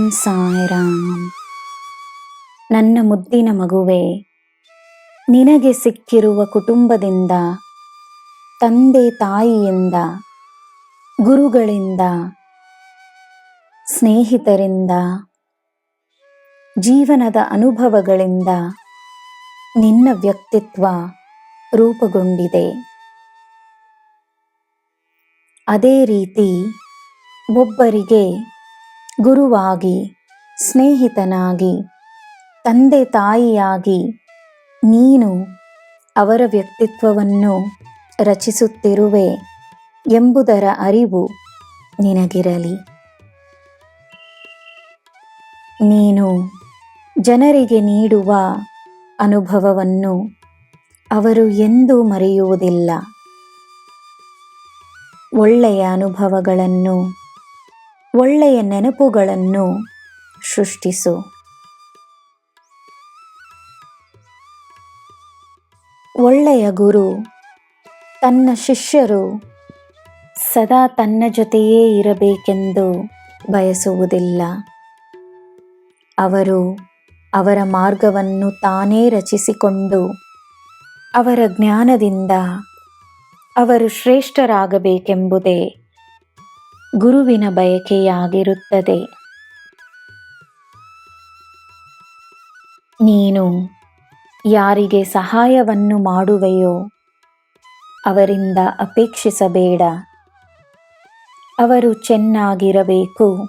ಸಾಯಿರಾಮ್. ನನ್ನ ಮುದ್ದಿನ ಮಗುವೆ, ನಿನಗೆ ಸಿಕ್ಕಿರುವ ಕುಟುಂಬದಿಂದ, ತಂದೆ ತಾಯಿಯಿಂದ, ಗುರುಗಳಿಂದ, ಸ್ನೇಹಿತರಿಂದ, ಜೀವನದ ಅನುಭವಗಳಿಂದ ನಿನ್ನ ವ್ಯಕ್ತಿತ್ವ ರೂಪುಗೊಂಡಿದೆ. ಅದೇ ರೀತಿ ಒಬ್ಬರಿಗೆ ಗುರುವಾಗಿ, ಸ್ನೇಹಿತನಾಗಿ, ತಂದೆ ತಾಯಿಯಾಗಿ ನೀನು ಅವರ ವ್ಯಕ್ತಿತ್ವವನ್ನು ರಚಿಸುತ್ತಿರುವೆ ಎಂಬುದರ ಅರಿವು ನಿನಗಿರಲಿ. ನೀನು ಜನರಿಗೆ ನೀಡುವ ಅನುಭವವನ್ನು ಅವರು ಎಂದೂ ಮರೆಯುವುದಿಲ್ಲ. ಒಳ್ಳೆಯ ಅನುಭವಗಳನ್ನು, ಒಳ್ಳೆಯ ನೆನಪುಗಳನ್ನು ಸೃಷ್ಟಿಸು. ಒಳ್ಳೆಯ ಗುರು ತನ್ನ ಶಿಷ್ಯರು ಸದಾ ತನ್ನ ಜೊತೆಯೇ ಇರಬೇಕೆಂದು ಬಯಸುವುದಿಲ್ಲ. ಅವರು ಅವರ ಮಾರ್ಗವನ್ನು ತಾನೇ ರಚಿಸಿಕೊಂಡು ಅವರ ಜ್ಞಾನದಿಂದ ಅವರು ಶ್ರೇಷ್ಠರಾಗಬೇಕೆಂಬುದೇ ಗುರುವಿನ ಬಯಕೆಯಾಗಿರುತ್ತದೆ. ನೀನು ಯಾರಿಗೆ ಸಹಾಯವನ್ನು ಮಾಡುವೆಯೋ ಅವರಿಂದ ಅಪೇಕ್ಷಿಸಬೇಡ. ಅವರು ಚೆನ್ನಾಗಿರಬೇಕು,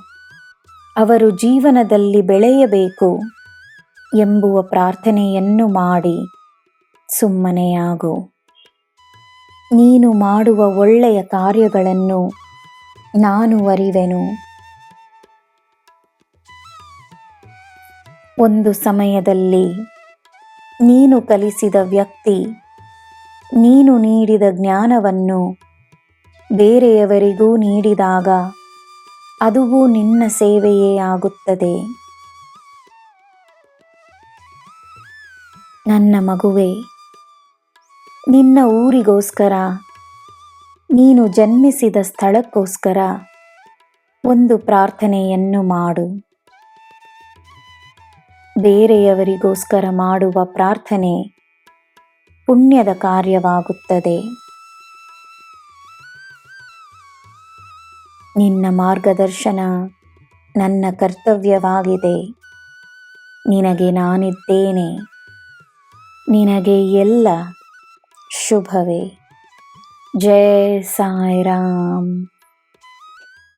ಅವರು ಜೀವನದಲ್ಲಿ ಬೆಳೆಯಬೇಕು ಎಂಬುವ ಪ್ರಾರ್ಥನೆಯನ್ನು ಮಾಡಿ ಸುಮ್ಮನೆಯಾಗು. ನೀನು ಮಾಡುವ ಒಳ್ಳೆಯ ಕಾರ್ಯಗಳನ್ನು ನಾನು ಅರಿವೆನು. ಒಂದು ಸಮಯದಲ್ಲಿ ನೀನು ಕಲಿಸಿದ ವ್ಯಕ್ತಿ ನೀನು ನೀಡಿದ ಜ್ಞಾನವನ್ನು ಬೇರೆಯವರಿಗೂ ನೀಡಿದಾಗ ಅದುವು ನಿನ್ನ ಸೇವೆಯೇ ಆಗುತ್ತದೆ. ನನ್ನ ಮಗುವೆ, ನಿನ್ನ ಊರಿಗೋಸ್ಕರ, ನೀನು ಜನ್ಮಿಸಿದ ಸ್ಥಳಕ್ಕೋಸ್ಕರ ಒಂದು ಪ್ರಾರ್ಥನೆಯನ್ನು ಮಾಡು. ಬೇರೆಯವರಿಗೋಸ್ಕರ ಮಾಡುವ ಪ್ರಾರ್ಥನೆ ಪುಣ್ಯದ ಕಾರ್ಯವಾಗುತ್ತದೆ. ನಿನ್ನ ಮಾರ್ಗದರ್ಶನ ನನ್ನ ಕರ್ತವ್ಯವಾಗಿದೆ. ನಿನಗೆ ನಾನಿದ್ದೇನೆ. ನಿನಗೆ ಎಲ್ಲ ಶುಭವೇ. ಜೈ ಸಾಯಿರಾಮ್.